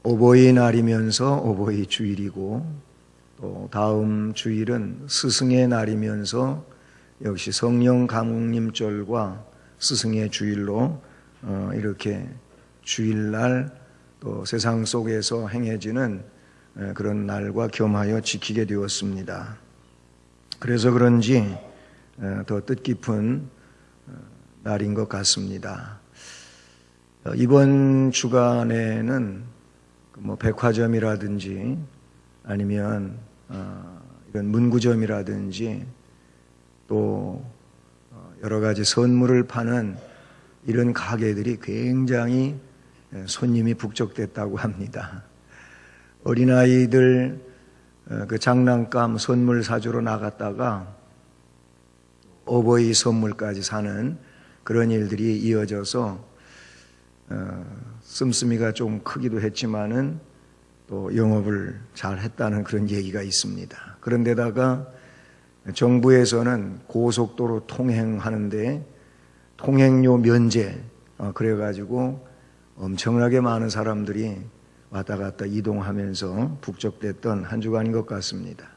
어버이날이면서 어버이 주일이고, 또 다음 주일은 스승의 날이면서 역시 성령 감흥님절과 스승의 주일로 이렇게 주일날 또 세상 속에서 행해지는 그런 날과 겸하여 지키게 되었습니다. 그래서 그런지 더 뜻깊은 날인 것 같습니다. 이번 주간에는 백화점이라든지 아니면 이런 문구점이라든지 또 여러 가지 선물을 파는 이런 가게들이 굉장히 손님이 북적댔다고 합니다. 어린아이들 그 장난감 선물 사주러 나갔다가 어버이 선물까지 사는 그런 일들이 이어져서 씀씀이가 좀 크기도 했지만은 또 영업을 잘 했다는 그런 얘기가 있습니다. 그런데다가 정부에서는 고속도로 통행하는데 통행료 면제 그래가지고 엄청나게 많은 사람들이 왔다 갔다 이동하면서 북적댔던 한 주간인 것 같습니다.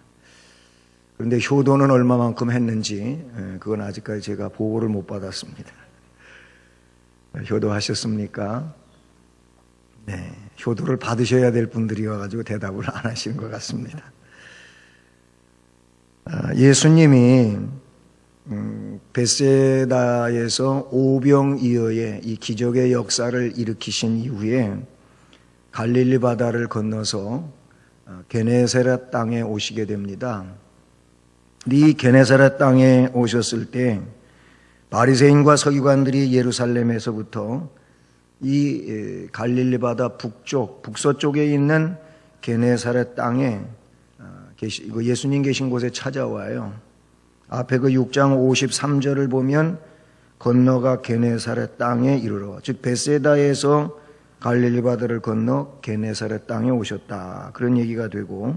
그런데 효도는 얼마만큼 했는지 그건 아직까지 제가 보고를 못 받았습니다. 효도하셨습니까? 네, 효도를 받으셔야 될 분들이 와가지고 대답을 안 하시는 것 같습니다. 예수님이 벳세다에서 오병이어의 이 기적의 역사를 일으키신 이후에 갈릴리 바다를 건너서 게네사렛 땅에 오시게 됩니다. 이 게네사렛 땅에 오셨을 때 바리새인과 서기관들이 예루살렘에서부터 이 갈릴리 바다 북서쪽에 있는 게네사렛 땅에 예수님 계신 곳에 찾아와요. 앞에 그 6장 53절을 보면 건너가 게네사렛 땅에 이르러, 즉 벳세다에서 갈릴리 바다를 건너 게네사렛 땅에 오셨다, 그런 얘기가 되고,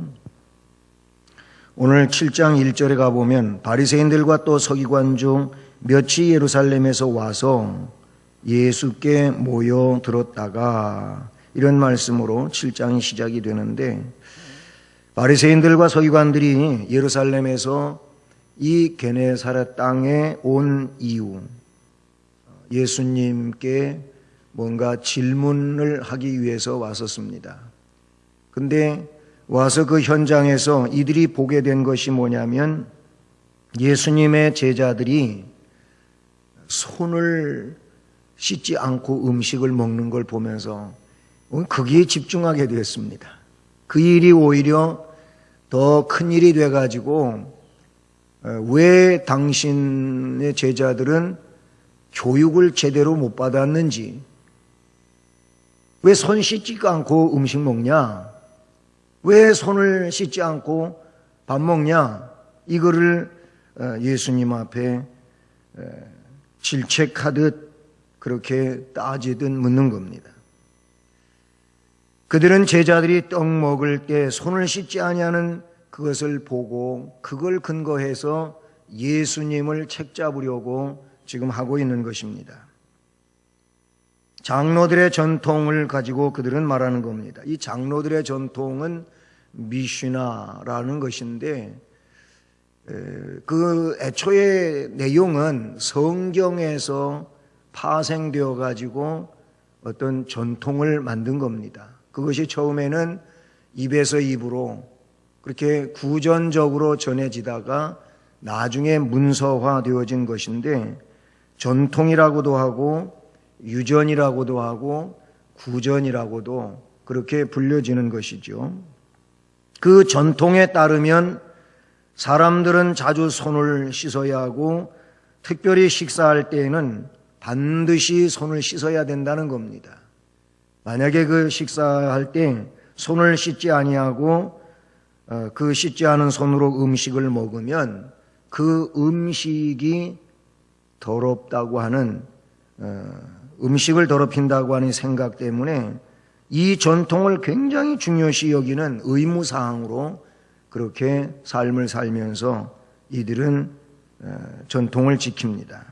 오늘 7장 1절에 가보면 바리새인들과 또 서기관 중 몇이 예루살렘에서 와서 예수께 모여들었다가, 이런 말씀으로 7장이 시작이 되는데, 바리새인들과 서기관들이 예루살렘에서 이 게네사렛 땅에 온 이유, 예수님께 뭔가 질문을 하기 위해서 왔었습니다. 근데 와서 그 현장에서 이들이 보게 된 것이 뭐냐면, 예수님의 제자들이 손을 씻지 않고 음식을 먹는 걸 보면서 거기에 집중하게 되었습니다. 그 일이 오히려 더 큰 일이 돼가지고, 왜 당신의 제자들은 교육을 제대로 못 받았는지, 왜 손 씻지 않고 음식 먹냐, 왜 손을 씻지 않고 밥 먹냐, 이거를 예수님 앞에 질책하듯 그렇게 따지듯 묻는 겁니다. 그들은 제자들이 떡 먹을 때 손을 씻지 아니하는 그것을 보고 그걸 근거해서 예수님을 책잡으려고 지금 하고 있는 것입니다. 장로들의 전통을 가지고 그들은 말하는 겁니다. 이 장로들의 전통은 미슈나라는 것인데, 그 애초의 내용은 성경에서 파생되어 가지고 어떤 전통을 만든 겁니다. 그것이 처음에는 입에서 입으로 그렇게 구전적으로 전해지다가 나중에 문서화되어진 것인데, 전통이라고도 하고 유전이라고도 하고 구전이라고도 그렇게 불려지는 것이죠. 그 전통에 따르면 사람들은 자주 손을 씻어야 하고, 특별히 식사할 때에는 반드시 손을 씻어야 된다는 겁니다. 만약에 그 식사할 때 손을 씻지 아니하고 그 씻지 않은 손으로 음식을 먹으면 그 음식이 더럽다고 하는, 음식을 더럽힌다고 하는 생각 때문에 이 전통을 굉장히 중요시 여기는 의무사항으로 그렇게 삶을 살면서 이들은 전통을 지킵니다.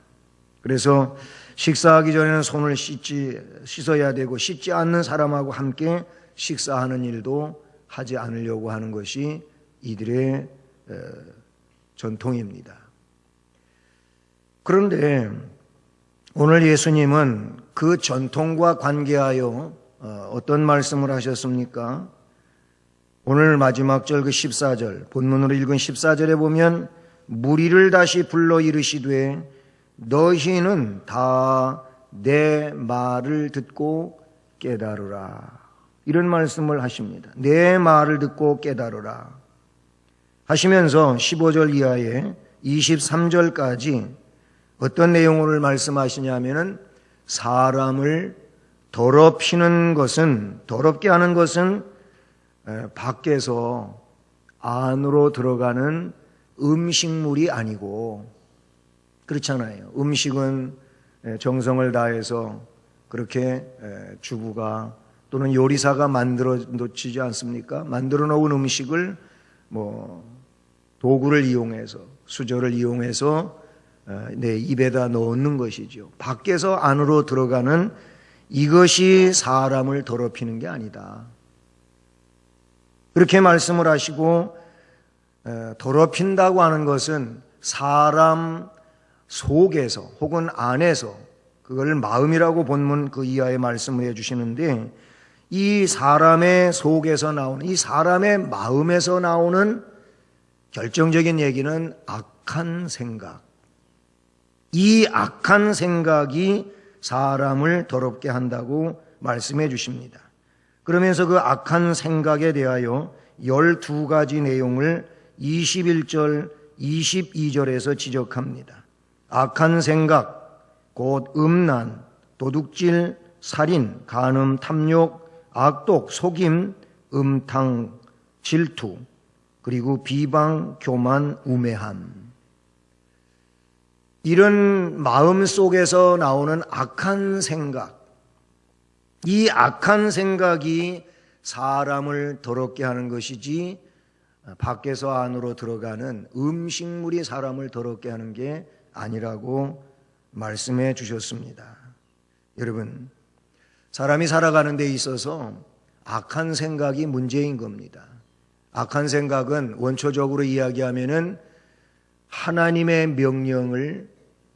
그래서 식사하기 전에는 손을 씻어야 되고, 씻지 않는 사람하고 함께 식사하는 일도 하지 않으려고 하는 것이 이들의 전통입니다. 그런데 오늘 예수님은 그 전통과 관계하여 어떤 말씀을 하셨습니까? 오늘 마지막 절 그 14절, 본문으로 읽은 14절에 보면 무리를 다시 불러 이르시되 너희는 다 내 말을 듣고 깨달으라. 이런 말씀을 하십니다. 내 말을 듣고 깨달으라 하시면서 15절 이하에 23절까지 어떤 내용을 말씀하시냐면은 사람을 더럽히는 것은, 더럽게 하는 것은 밖에서 안으로 들어가는 음식물이 아니고, 그렇잖아요. 음식은 정성을 다해서 그렇게 주부가 또는 요리사가 만들어 놓지 않습니까? 만들어 놓은 음식을 도구를 이용해서, 수저를 이용해서 내 입에다 넣는 것이죠. 밖에서 안으로 들어가는 이것이 사람을 더럽히는 게 아니다. 그렇게 말씀을 하시고, 더럽힌다고 하는 것은 사람 속에서 혹은 안에서, 그걸 마음이라고 본문 그 이하에 말씀을 해주시는데, 이 사람의 속에서 나오는, 이 사람의 마음에서 나오는 결정적인 얘기는 악한 생각. 이 악한 생각이 사람을 더럽게 한다고 말씀해 주십니다. 그러면서 그 악한 생각에 대하여 12가지 내용을 21절, 22절에서 지적합니다. 악한 생각, 곧 음란, 도둑질, 살인, 간음, 탐욕, 악독, 속임, 음탕, 질투, 그리고 비방, 교만, 우매함. 이런 마음 속에서 나오는 악한 생각, 이 악한 생각이 사람을 더럽게 하는 것이지 밖에서 안으로 들어가는 음식물이 사람을 더럽게 하는 게 아니라고 말씀해 주셨습니다. 여러분, 사람이 살아가는 데 있어서 악한 생각이 문제인 겁니다. 악한 생각은 원초적으로 이야기하면은 하나님의 명령을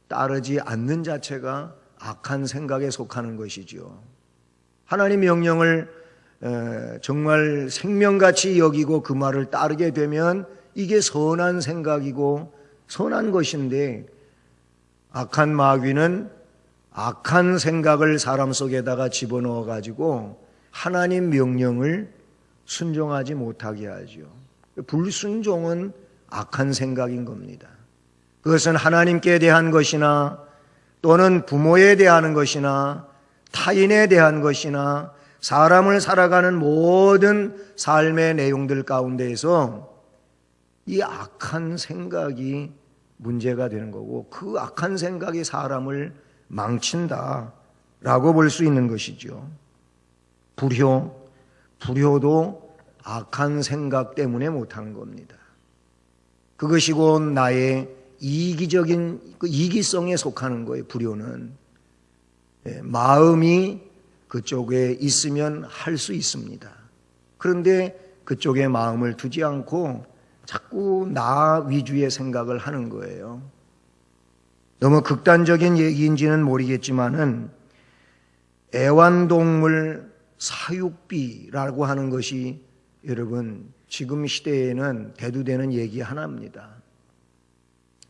따르지 않는 자체가 악한 생각에 속하는 것이죠. 하나님 명령을 정말 생명같이 여기고 그 말을 따르게 되면 이게 선한 생각이고 선한 것인데, 악한 마귀는 악한 생각을 사람 속에다가 집어넣어 가지고 하나님 명령을 순종하지 못하게 하죠. 불순종은 악한 생각인 겁니다. 그것은 하나님께 대한 것이나 또는 부모에 대한 것이나 타인에 대한 것이나 사람을 살아가는 모든 삶의 내용들 가운데에서 이 악한 생각이 문제가 되는 거고, 그 악한 생각이 사람을 망친다라고 볼 수 있는 것이죠. 불효도 악한 생각 때문에 못하는 겁니다. 그것이 곧 나의 이기적인 이기성에 속하는 거예요. 불효는 마음이 그쪽에 있으면 할 수 있습니다. 그런데 그쪽에 마음을 두지 않고 자꾸 나 위주의 생각을 하는 거예요. 너무 극단적인 얘기인지는 모르겠지만은 애완동물 사육비라고 하는 것이 여러분 지금 시대에는 대두되는 얘기 하나입니다.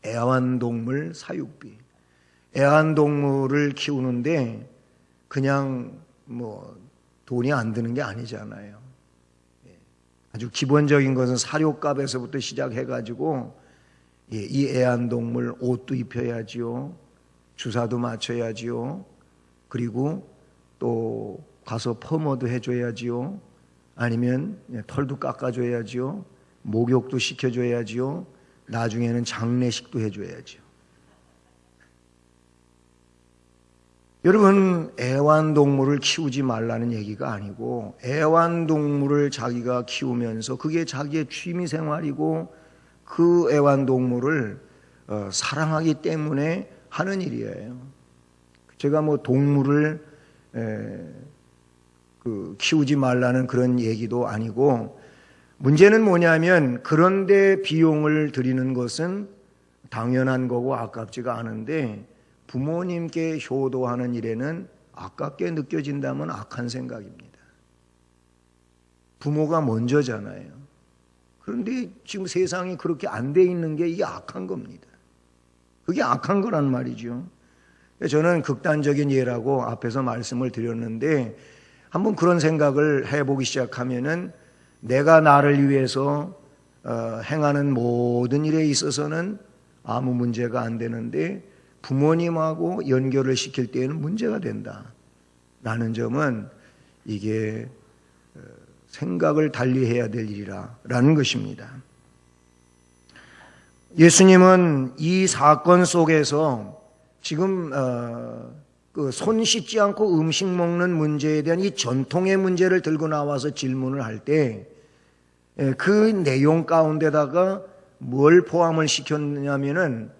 애완동물 사육비. 애완동물을 키우는데 그냥 돈이 안 드는 게 아니잖아요. 아주 기본적인 것은 사료값에서부터 시작해가지고 이 애완동물 옷도 입혀야지요, 주사도 맞춰야지요, 그리고 또 가서 퍼머도 해줘야지요, 아니면 털도 깎아줘야지요, 목욕도 시켜줘야지요, 나중에는 장례식도 해줘야지요. 여러분, 애완동물을 키우지 말라는 얘기가 아니고 애완동물을 자기가 키우면서 그게 자기의 취미생활이고 그 애완동물을 사랑하기 때문에 하는 일이에요. 제가 동물을 키우지 말라는 그런 얘기도 아니고, 문제는 뭐냐면 그런데 비용을 들이는 것은 당연한 거고 아깝지가 않은데, 부모님께 효도하는 일에는 아깝게 느껴진다면 악한 생각입니다. 부모가 먼저잖아요. 그런데 지금 세상이 그렇게 안 돼 있는 게 이게 악한 겁니다. 그게 악한 거란 말이죠. 저는 극단적인 예라고 앞에서 말씀을 드렸는데, 한번 그런 생각을 해보기 시작하면은 내가 나를 위해서 행하는 모든 일에 있어서는 아무 문제가 안 되는데 부모님하고 연결을 시킬 때에는 문제가 된다 라는 점은 이게 생각을 달리해야 될 일이라는 것입니다. 예수님은 이 사건 속에서 지금 손 씻지 않고 음식 먹는 문제에 대한 이 전통의 문제를 들고 나와서 질문을 할 때 그 내용 가운데다가 뭘 포함을 시켰냐면은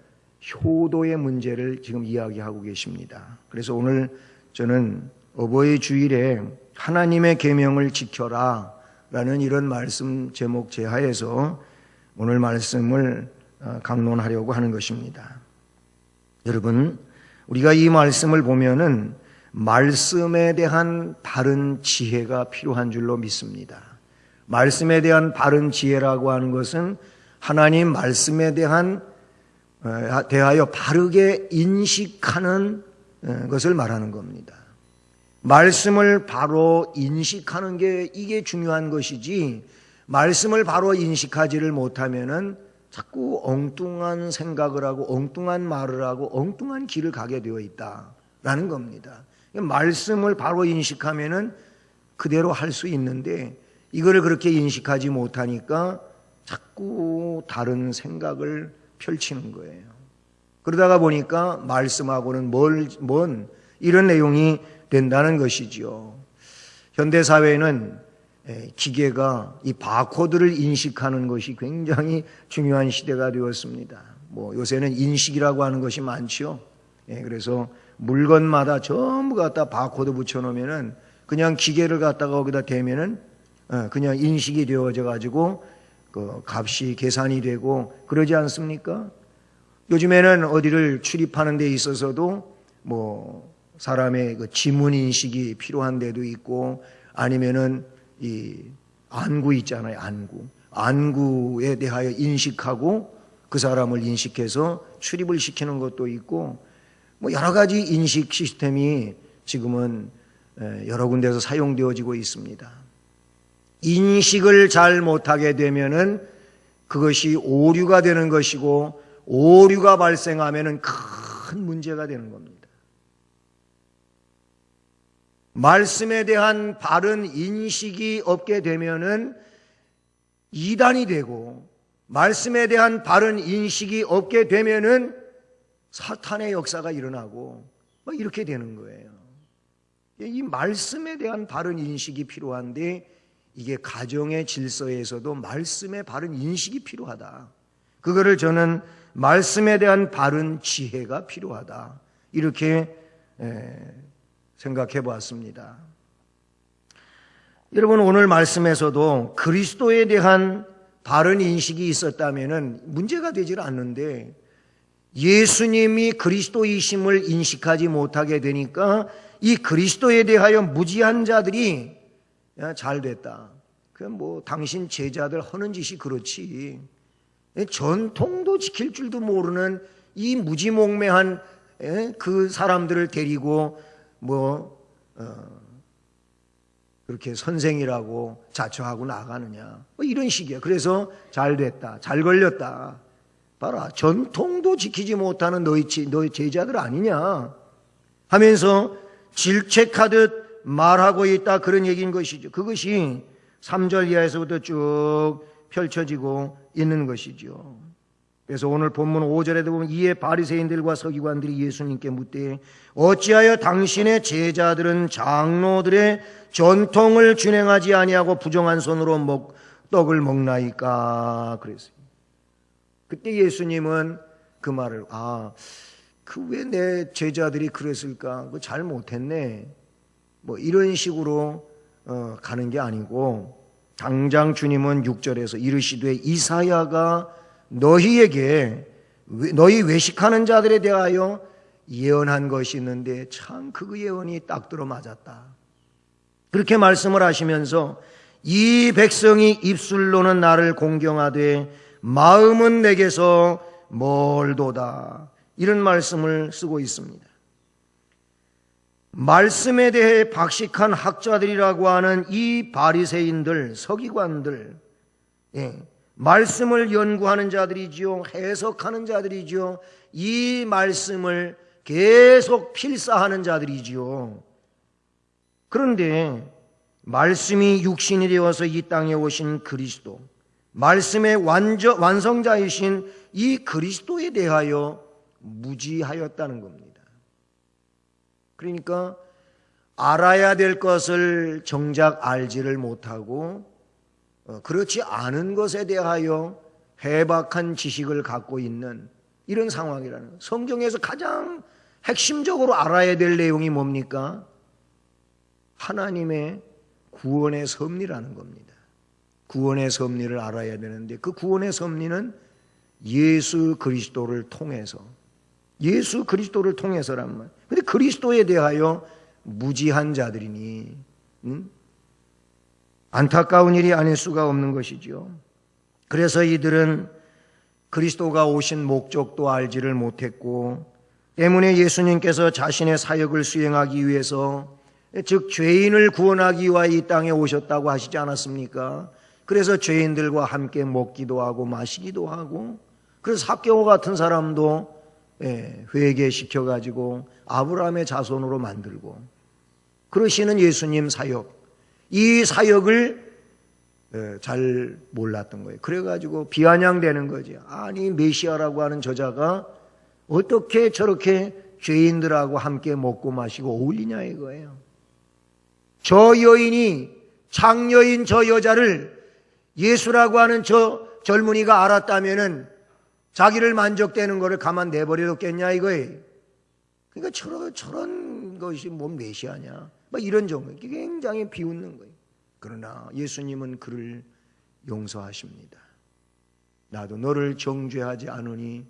효도의 문제를 지금 이야기하고 계십니다. 그래서 오늘 저는 어버이 주일에 하나님의 계명을 지켜라 라는 이런 말씀 제목 제하에서 오늘 말씀을 강론하려고 하는 것입니다. 여러분, 우리가 이 말씀을 보면은 말씀에 대한 바른 지혜가 필요한 줄로 믿습니다. 말씀에 대한 바른 지혜라고 하는 것은 하나님 말씀에 대하여 바르게 인식하는 것을 말하는 겁니다. 말씀을 바로 인식하는 게 이게 중요한 것이지, 말씀을 바로 인식하지를 못하면은 자꾸 엉뚱한 생각을 하고 엉뚱한 말을 하고 엉뚱한 길을 가게 되어 있다라는 겁니다. 말씀을 바로 인식하면은 그대로 할 수 있는데 이거를 그렇게 인식하지 못하니까 자꾸 다른 생각을 펼치는 거예요. 그러다가 보니까 말씀하고는 먼 이런 내용이 된다는 것이지요. 현대사회는 기계가 이 바코드를 인식하는 것이 굉장히 중요한 시대가 되었습니다. 요새는 인식이라고 하는 것이 많죠. 그래서 물건마다 전부 갖다 바코드 붙여놓으면은 그냥 기계를 갖다가 거기다 대면은 그냥 인식이 되어져 가지고 그 값이 계산이 되고 그러지 않습니까? 요즘에는 어디를 출입하는 데 있어서도 사람의 그 지문 인식이 필요한 데도 있고, 아니면은 이 안구 있잖아요. 안구에 대하여 인식하고 그 사람을 인식해서 출입을 시키는 것도 있고, 여러 가지 인식 시스템이 지금은 여러 군데서 사용되어지고 있습니다. 인식을 잘 못하게 되면은 그것이 오류가 되는 것이고, 오류가 발생하면은 큰 문제가 되는 겁니다. 말씀에 대한 바른 인식이 없게 되면은 이단이 되고, 말씀에 대한 바른 인식이 없게 되면은 사탄의 역사가 일어나고 이렇게 되는 거예요. 이 말씀에 대한 바른 인식이 필요한데, 이게 가정의 질서에서도 말씀의 바른 인식이 필요하다. 그거를 저는 말씀에 대한 바른 지혜가 필요하다, 이렇게 생각해 보았습니다. 여러분, 오늘 말씀에서도 그리스도에 대한 바른 인식이 있었다면 문제가 되질 않는데, 예수님이 그리스도이심을 인식하지 못하게 되니까 이 그리스도에 대하여 무지한 자들이 잘 됐다, 그럼 당신 제자들 하는 짓이 그렇지, 전통도 지킬 줄도 모르는 이 무지몽매한 그 사람들을 데리고 그렇게 선생이라고 자처하고 나가느냐, 이런 식이야. 그래서 잘 됐다, 잘 걸렸다, 봐라, 전통도 지키지 못하는 너희 제자들 아니냐 하면서 질책하듯 말하고 있다, 그런 얘기인 것이죠. 그것이 3절 이하에서부터 쭉 펼쳐지고 있는 것이죠. 그래서 오늘 본문 5절에도 보면, 이에 바리새인들과 서기관들이 예수님께 묻되 어찌하여 당신의 제자들은 장로들의 전통을 준행하지 아니하고 부정한 손으로 떡을 먹나이까 그랬어요. 그때 예수님은 그 말을, 왜 내 제자들이 그랬을까, 잘 못했네, 이런 식으로 가는 게 아니고 당장 주님은 6절에서 이르시되 이사야가 너희에게 너희 외식하는 자들에 대하여 예언한 것이 있는데 참 그 예언이 딱 들어맞았다. 그렇게 말씀을 하시면서 이 백성이 입술로는 나를 공경하되 마음은 내게서 멀도다. 이런 말씀을 쓰고 있습니다. 말씀에 대해 박식한 학자들이라고 하는 이 바리새인들, 서기관들, 말씀을 연구하는 자들이지요, 해석하는 자들이지요, 이 말씀을 계속 필사하는 자들이지요. 그런데 말씀이 육신이 되어서 이 땅에 오신 그리스도, 말씀의 완성자이신 이 그리스도에 대하여 무지하였다는 겁니다. 그러니까 알아야 될 것을 정작 알지를 못하고 그렇지 않은 것에 대하여 해박한 지식을 갖고 있는 이런 상황이라는 거예요. 성경에서 가장 핵심적으로 알아야 될 내용이 뭡니까? 하나님의 구원의 섭리라는 겁니다. 구원의 섭리를 알아야 되는데 그 구원의 섭리는 예수 그리스도를 통해서, 예수 그리스도를 통해서란 말. 근데 그리스도에 대하여 무지한 자들이니 안타까운 일이 아닐 수가 없는 것이죠. 그래서 이들은 그리스도가 오신 목적도 알지를 못했고 때문에 예수님께서 자신의 사역을 수행하기 위해서, 즉 죄인을 구원하기 위하여 이 땅에 오셨다고 하시지 않았습니까? 그래서 죄인들과 함께 먹기도 하고 마시기도 하고, 그래서 삭개오 같은 사람도 회개시켜가지고 아브라함의 자손으로 만들고 그러시는 예수님 사역, 이 사역을 잘 몰랐던 거예요. 그래가지고 비아냥대는 거죠. 아니 메시아라고 하는 저자가 어떻게 저렇게 죄인들하고 함께 먹고 마시고 어울리냐 이거예요. 저 여인이, 창녀인 저 여자를 예수라고 하는 저 젊은이가 알았다면은 자기를 만족되는 거를 가만 내버려뒀겠냐 이거예요. 그러니까 저런 것이 뭔 메시아냐 막 이런 종류, 굉장히 비웃는 거예요. 그러나 예수님은 그를 용서하십니다. 나도 너를 정죄하지 않으니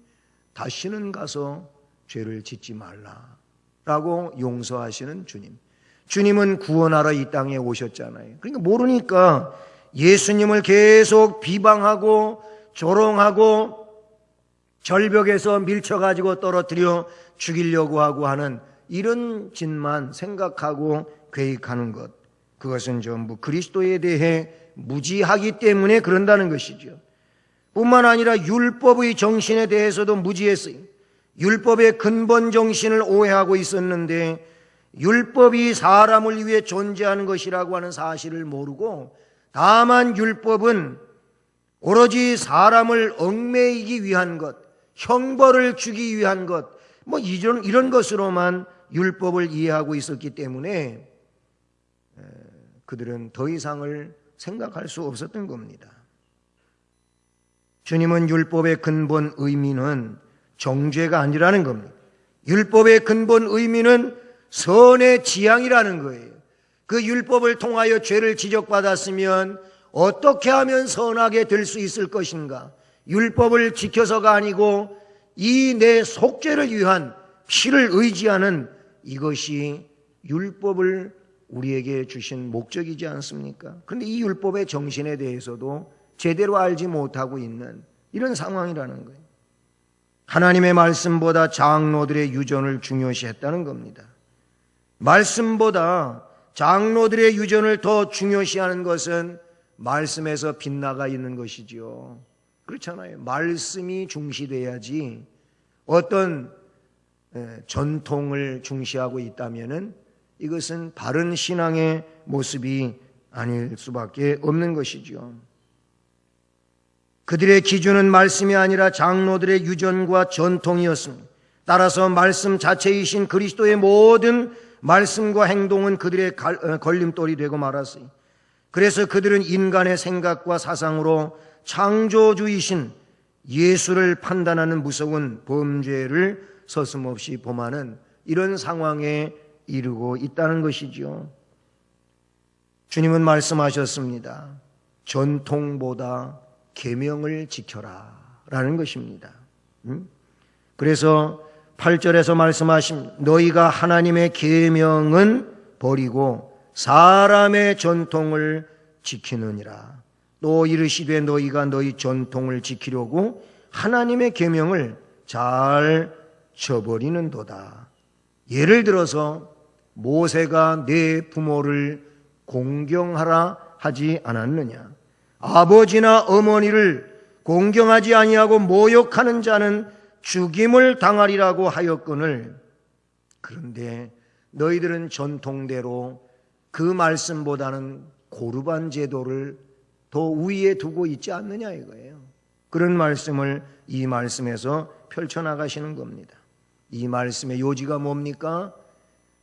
다시는 가서 죄를 짓지 말라라고 용서하시는 주님. 주님은 구원하러 이 땅에 오셨잖아요. 그러니까 모르니까 예수님을 계속 비방하고 조롱하고 절벽에서 밀쳐가지고 떨어뜨려 죽이려고 하고 하는 이런 짓만 생각하고 계획하는 것, 그것은 전부 그리스도에 대해 무지하기 때문에 그런다는 것이죠. 뿐만 아니라 율법의 정신에 대해서도 무지했어요. 율법의 근본 정신을 오해하고 있었는데 율법이 사람을 위해 존재하는 것이라고 하는 사실을 모르고 다만 율법은 오로지 사람을 얽매이기 위한 것, 형벌을 주기 위한 것, 뭐 이런 것으로만 율법을 이해하고 있었기 때문에 그들은 더 이상을 생각할 수 없었던 겁니다. 주님은 율법의 근본 의미는 정죄가 아니라는 겁니다. 율법의 근본 의미는 선의 지향이라는 거예요. 그 율법을 통하여 죄를 지적받았으면 어떻게 하면 선하게 될 수 있을 것인가? 율법을 지켜서가 아니고 이 내 속죄를 위한 피를 의지하는 이것이 율법을 우리에게 주신 목적이지 않습니까? 그런데 이 율법의 정신에 대해서도 제대로 알지 못하고 있는 이런 상황이라는 거예요. 하나님의 말씀보다 장로들의 유전을 중요시했다는 겁니다. 말씀보다 장로들의 유전을 더 중요시하는 것은 말씀에서 빗나가 있는 것이지요. 그렇잖아요. 말씀이 중시돼야지 어떤 전통을 중시하고 있다면은 이것은 바른 신앙의 모습이 아닐 수밖에 없는 것이죠. 그들의 기준은 말씀이 아니라 장로들의 유전과 전통이었습니다. 따라서 말씀 자체이신 그리스도의 모든 말씀과 행동은 그들의 걸림돌이 되고 말았어요. 그래서 그들은 인간의 생각과 사상으로 창조주이신 예수를 판단하는 무서운 범죄를 서슴없이 범하는 이런 상황에 이르고 있다는 것이죠. 주님은 말씀하셨습니다. 전통보다 계명을 지켜라 라는 것입니다. 그래서 8절에서 말씀하신 너희가 하나님의 계명은 버리고 사람의 전통을 지키느니라. 또 이르시되 너희가 너희 전통을 지키려고 하나님의 계명을 잘 저버리는도다. 예를 들어서 모세가 내 부모를 공경하라 하지 않았느냐? 아버지나 어머니를 공경하지 아니하고 모욕하는 자는 죽임을 당하리라고 하였거늘. 그런데 너희들은 전통대로 그 말씀보다는 고르반 제도를 더 위에 두고 있지 않느냐 이거예요. 그런 말씀을 이 말씀에서 펼쳐나가시는 겁니다. 이 말씀의 요지가 뭡니까?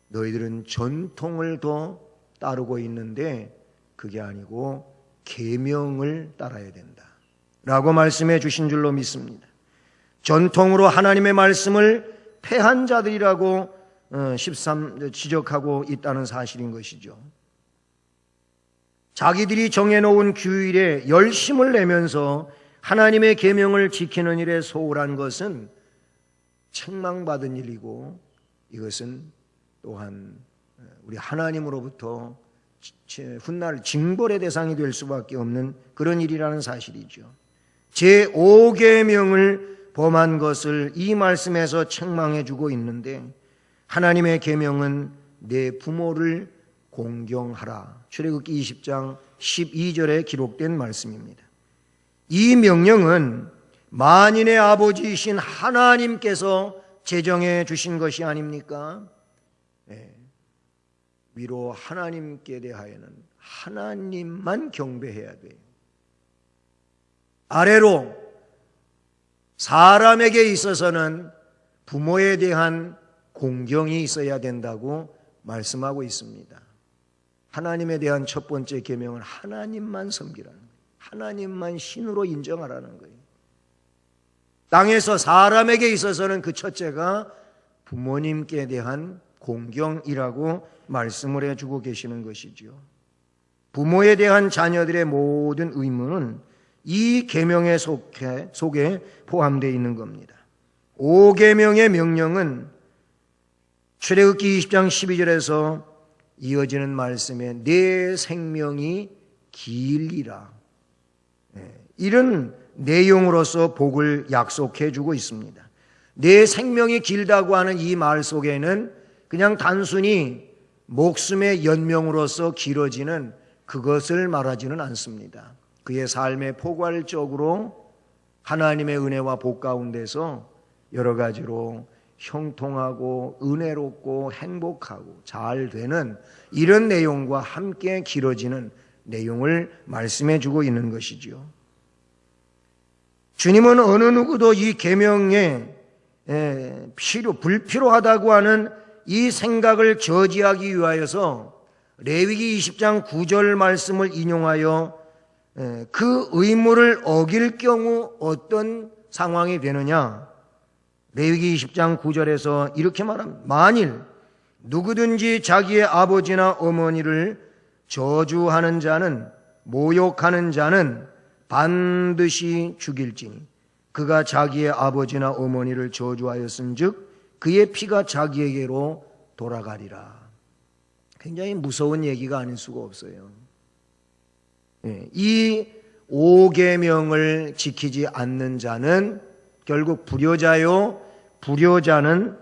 너희들은 전통을 더 따르고 있는데 그게 아니고 계명을 따라야 된다 라고 말씀해 주신 줄로 믿습니다. 전통으로 하나님의 말씀을 폐한 자들이라고 13 지적하고 있다는 사실인 것이죠. 자기들이 정해놓은 규율에 열심을 내면서 하나님의 계명을 지키는 일에 소홀한 것은 책망받은 일이고 이것은 또한 우리 하나님으로부터 훗날 징벌의 대상이 될 수밖에 없는 그런 일이라는 사실이죠. 제5계명을 범한 것을 이 말씀에서 책망해 주고 있는데 하나님의 계명은 내 부모를 공경하라. 출애굽기 20장 12절에 기록된 말씀입니다. 이 명령은 만인의 아버지이신 하나님께서 제정해 주신 것이 아닙니까? 위로 하나님께 대하여는 하나님만 경배해야 돼요. 아래로 사람에게 있어서는 부모에 대한 공경이 있어야 된다고 말씀하고 있습니다. 하나님에 대한 첫 번째 계명은 하나님만 섬기라는 거예요. 하나님만 신으로 인정하라는 거예요. 땅에서 사람에게 있어서는 그 첫째가 부모님께 대한 공경이라고 말씀을 해주고 계시는 것이지요. 부모에 대한 자녀들의 모든 의무는 이 계명의 속에 포함되어 있는 겁니다. 5계명의 명령은 출애굽기 20장 12절에서 이어지는 말씀에 내 생명이 길리라, 이런 내용으로서 복을 약속해 주고 있습니다. 내 생명이 길다고 하는 이 말 속에는 그냥 단순히 목숨의 연명으로서 길어지는 그것을 말하지는 않습니다. 그의 삶의 포괄적으로 하나님의 은혜와 복 가운데서 여러 가지로 형통하고 은혜롭고 행복하고 잘 되는 이런 내용과 함께 길어지는 내용을 말씀해 주고 있는 것이죠. 주님은 어느 누구도 이 계명에 불필요하다고 하는 이 생각을 저지하기 위하여서 레위기 20장 9절 말씀을 인용하여 그 의무를 어길 경우 어떤 상황이 되느냐? 레위기 20장 9절에서 이렇게 말합니다. 만일 누구든지 자기의 아버지나 어머니를 저주하는 자는, 모욕하는 자는 반드시 죽일지니 그가 자기의 아버지나 어머니를 저주하였은즉 그의 피가 자기에게로 돌아가리라. 굉장히 무서운 얘기가 아닐 수가 없어요. 이 5계명을 지키지 않는 자는 결국 불효자요, 불효자는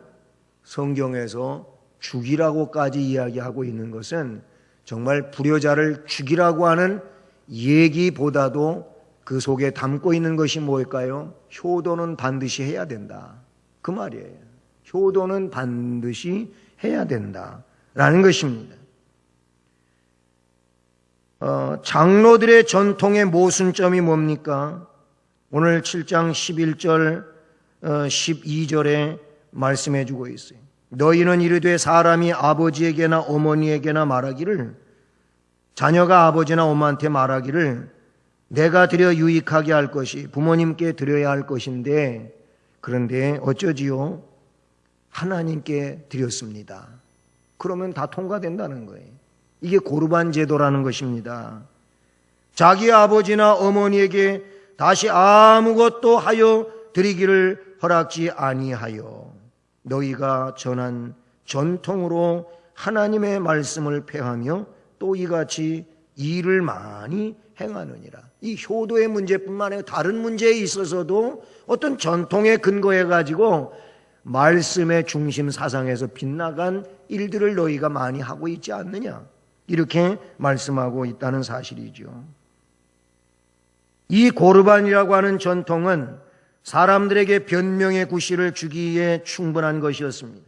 성경에서 죽이라고까지 이야기하고 있는 것은 정말 불효자를 죽이라고 하는 얘기보다도 그 속에 담고 있는 것이 뭘까요? 효도는 반드시 해야 된다, 그 말이에요. 효도는 반드시 해야 된다라는 것입니다. 장로들의 전통의 모순점이 뭡니까? 오늘 7장 11절 12절에 말씀해 주고 있어요. 너희는 이르되 사람이 아버지에게나 어머니에게나 말하기를, 자녀가 아버지나 엄마한테 말하기를 내가 드려 유익하게 할 것이 부모님께 드려야 할 것인데, 그런데 어쩌지요? 하나님께 드렸습니다. 그러면 다 통과된다는 거예요. 이게 고르반 제도라는 것입니다. 자기 아버지나 어머니에게 다시 아무것도 하여 드리기를 허락지 아니하여 너희가 전한 전통으로 하나님의 말씀을 폐하며 또 이같이 일을 많이 행하느니라. 이 효도의 문제뿐만 아니라 다른 문제에 있어서도 어떤 전통에 근거해 가지고 말씀의 중심 사상에서 빗나간 일들을 너희가 많이 하고 있지 않느냐, 이렇게 말씀하고 있다는 사실이죠. 이 고르반이라고 하는 전통은 사람들에게 변명의 구실을 주기에 충분한 것이었습니다.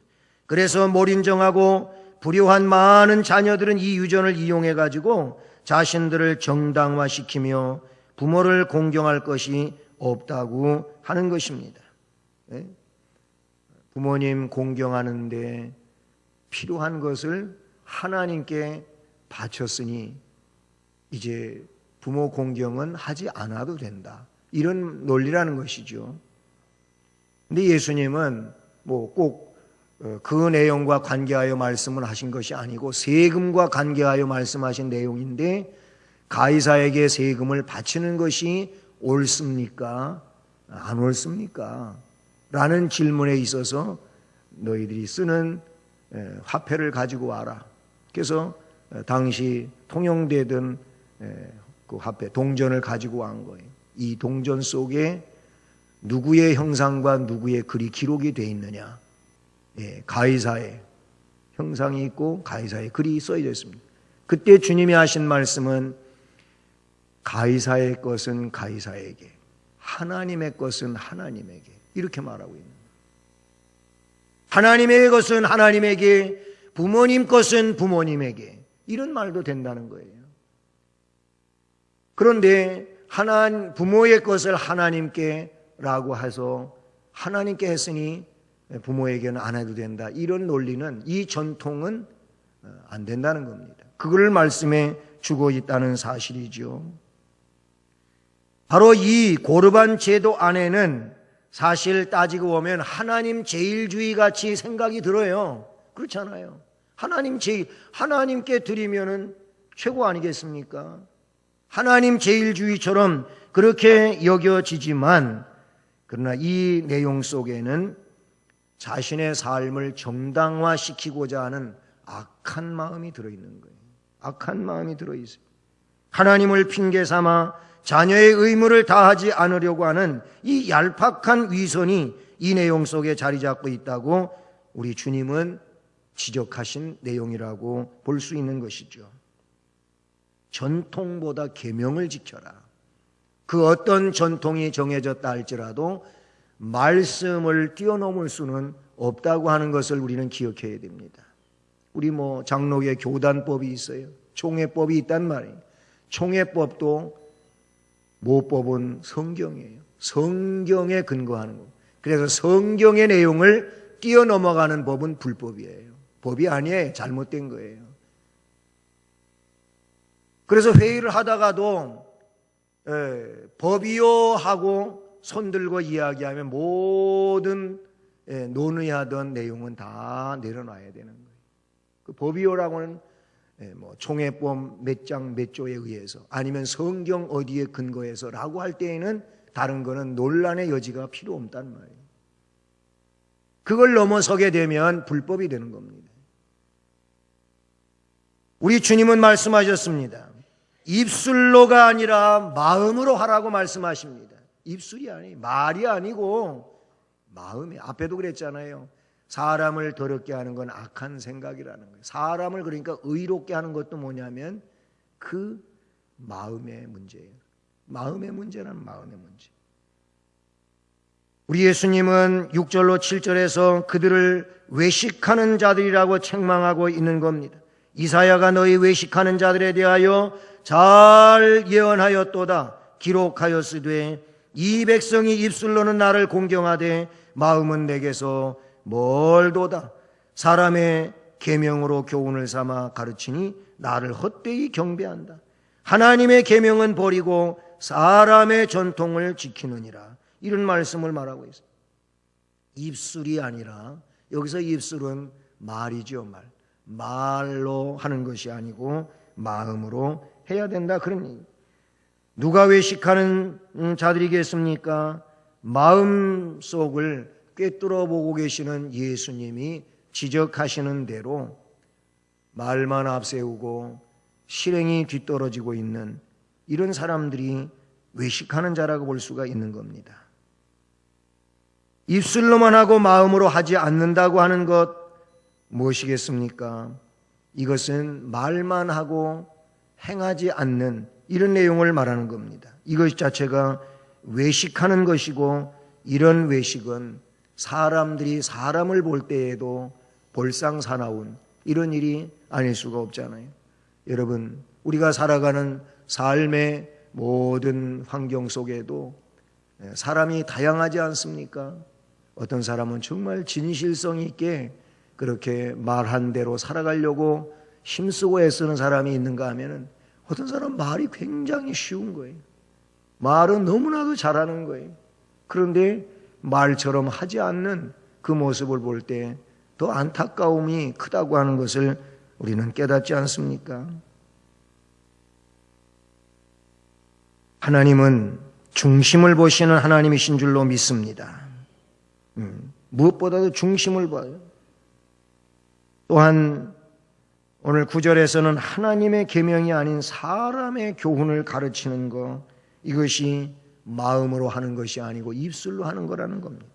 그래서 몰인정하고 불효한 많은 자녀들은 이 유전을 이용해 가지고 자신들을 정당화시키며 부모를 공경할 것이 없다고 하는 것입니다. 부모님 공경하는데 필요한 것을 하나님께 바쳤으니 이제 부모 공경은 하지 않아도 된다, 이런 논리라는 것이죠. 근데 예수님은 뭐 꼭 그 내용과 관계하여 말씀을 하신 것이 아니고 세금과 관계하여 말씀하신 내용인데, 가이사에게 세금을 바치는 것이 옳습니까? 안 옳습니까? 라는 질문에 있어서 너희들이 쓰는 화폐를 가지고 와라. 그래서 당시 통용되던 그 화폐 동전을 가지고 온 거예요. 이 동전 속에 누구의 형상과 누구의 글이 기록이 되어 있느냐? 가이사의 형상이 있고 가이사의 글이 써져 있습니다. 그때 주님이 하신 말씀은 가이사의 것은 가이사에게, 하나님의 것은 하나님에게, 이렇게 말하고 있는 거예요. 하나님의 것은 하나님에게, 부모님 것은 부모님에게, 이런 말도 된다는 거예요. 그런데 부모의 것을 하나님께 라고 해서 하나님께 했으니 부모에게는 안 해도 된다, 이런 논리는, 이 전통은 안 된다는 겁니다. 그걸 말씀해 주고 있다는 사실이죠. 바로 이 고르반 제도 안에는 사실 따지고 보면 하나님 제일주의 같이 생각이 들어요. 그렇잖아요. 하나님께 드리면은 최고 아니겠습니까? 하나님 제일주의처럼 그렇게 여겨지지만, 그러나 이 내용 속에는 자신의 삶을 정당화시키고자 하는 악한 마음이 들어있는 거예요. 악한 마음이 들어있어요. 하나님을 핑계 삼아 자녀의 의무를 다하지 않으려고 하는 이 얄팍한 위선이 이 내용 속에 자리 잡고 있다고 우리 주님은 지적하신 내용이라고 볼 수 있는 것이죠. 전통보다 계명을 지켜라. 그 어떤 전통이 정해졌다 할지라도 말씀을 뛰어넘을 수는 없다고 하는 것을 우리는 기억해야 됩니다. 우리 장로계 교단법이 있어요. 총회법이 있단 말이에요. 총회법도 모법은 성경이에요. 성경에 근거하는 거. 그래서 성경의 내용을 뛰어넘어가는 법은 불법이에요. 법이 아니에요. 잘못된 거예요. 그래서 회의를 하다가도 법이요 하고 손들고 이야기하면 모든 논의하던 내용은 다 내려놔야 되는 거예요. 그 법이요라고는 총회법 몇 장 몇 조에 의해서, 아니면 성경 어디에 근거해서라고 할 때에는 다른 거는 논란의 여지가 필요 없단 말이에요. 그걸 넘어서게 되면 불법이 되는 겁니다. 우리 주님은 말씀하셨습니다. 입술로가 아니라 마음으로 하라고 말씀하십니다. 입술이 아니, 말이 아니고 마음이. 앞에도 그랬잖아요. 사람을 더럽게 하는 건 악한 생각이라는 거예요. 사람을 그러니까 의롭게 하는 것도 뭐냐면 그 마음의 문제예요. 마음의 문제란 마음의 문제. 우리 예수님은 6절로 7절에서 그들을 외식하는 자들이라고 책망하고 있는 겁니다. 이사야가 너희 외식하는 자들에 대하여 잘 예언하였도다. 기록하였으되 이 백성이 입술로는 나를 공경하되 마음은 내게서 멀도다. 사람의 계명으로 교훈을 삼아 가르치니 나를 헛되이 경배한다. 하나님의 계명은 버리고 사람의 전통을 지키느니라. 이런 말씀을 말하고 있습니다. 입술이 아니라, 여기서 입술은 말이죠. 말로 하는 것이 아니고 마음으로 해야 된다. 그런 얘기. 누가 외식하는 자들이겠습니까? 마음속을 꿰뚫어 보고 계시는 예수님이 지적하시는 대로 말만 앞세우고 실행이 뒤떨어지고 있는 이런 사람들이 외식하는 자라고 볼 수가 있는 겁니다. 입술로만 하고 마음으로 하지 않는다고 하는 것 무엇이겠습니까? 이것은 말만 하고 행하지 않는 이런 내용을 말하는 겁니다. 이것 자체가 외식하는 것이고, 이런 외식은 사람들이 사람을 볼 때에도 볼상사나운 이런 일이 아닐 수가 없잖아요. 여러분, 우리가 살아가는 삶의 모든 환경 속에도 사람이 다양하지 않습니까? 어떤 사람은 정말 진실성 있게 그렇게 말한 대로 살아가려고 힘쓰고 애쓰는 사람이 있는가 하면은, 어떤 사람은 말이 굉장히 쉬운 거예요. 말은 너무나도 잘하는 거예요. 그런데 말처럼 하지 않는 그 모습을 볼 때 더 안타까움이 크다고 하는 것을 우리는 깨닫지 않습니까? 하나님은 중심을 보시는 하나님이신 줄로 믿습니다. 무엇보다도 중심을 봐요. 또한 오늘 9절에서는 하나님의 계명이 아닌 사람의 교훈을 가르치는 것, 이것이 마음으로 하는 것이 아니고 입술로 하는 거라는 겁니다.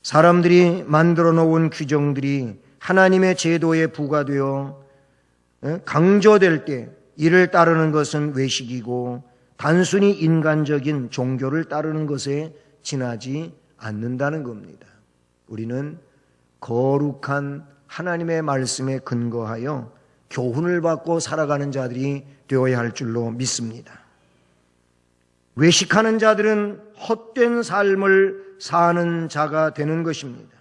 사람들이 만들어 놓은 규정들이 하나님의 제도에 부과되어 강조될 때 이를 따르는 것은 외식이고, 단순히 인간적인 종교를 따르는 것에 지나지 않는다는 겁니다. 우리는 거룩한 하나님의 말씀에 근거하여 교훈을 받고 살아가는 자들이 되어야 할 줄로 믿습니다. 외식하는 자들은 헛된 삶을 사는 자가 되는 것입니다.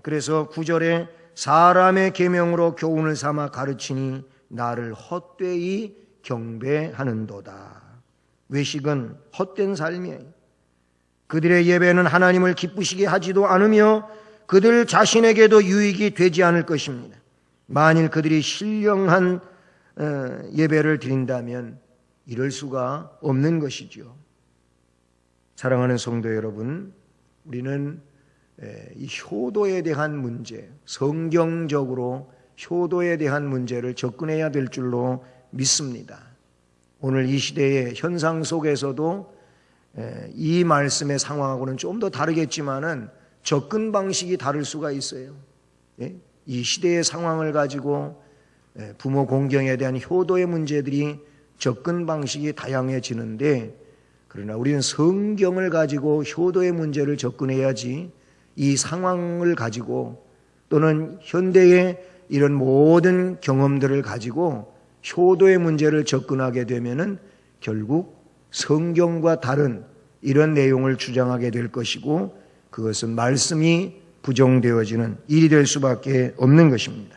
그래서 9절에 사람의 계명으로 교훈을 삼아 가르치니 나를 헛되이 경배하는도다. 외식은 헛된 삶이에요. 그들의 예배는 하나님을 기쁘시게 하지도 않으며 그들 자신에게도 유익이 되지 않을 것입니다. 만일 그들이 신령한 예배를 드린다면 이럴 수가 없는 것이죠. 사랑하는 성도 여러분, 우리는 이 효도에 대한 문제, 성경적으로 효도에 대한 문제를 접근해야 될 줄로 믿습니다. 오늘 이 시대의 현상 속에서도 이 말씀의 상황하고는 좀 더 다르겠지만은 접근 방식이 다를 수가 있어요. 이 시대의 상황을 가지고 부모 공경에 대한 효도의 문제들이 접근 방식이 다양해지는데, 그러나 우리는 성경을 가지고 효도의 문제를 접근해야지 이 상황을 가지고 또는 현대의 이런 모든 경험들을 가지고 효도의 문제를 접근하게 되면은 결국 성경과 다른 이런 내용을 주장하게 될 것이고, 그것은 말씀이 부정되어지는 일이 될 수밖에 없는 것입니다.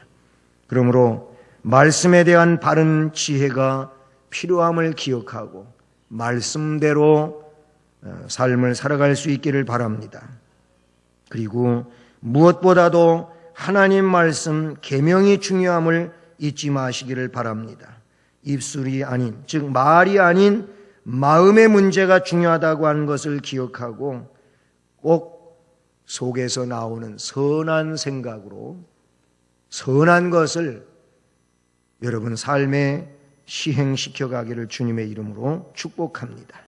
그러므로 말씀에 대한 바른 지혜가 필요함을 기억하고 말씀대로 삶을 살아갈 수 있기를 바랍니다. 그리고 무엇보다도 하나님 말씀 계명이 중요함을 잊지 마시기를 바랍니다. 입술이 아닌, 즉 말이 아닌 마음의 문제가 중요하다고 하는 것을 기억하고 꼭 속에서 나오는 선한 생각으로 선한 것을 여러분 삶에 시행시켜 가기를 주님의 이름으로 축복합니다.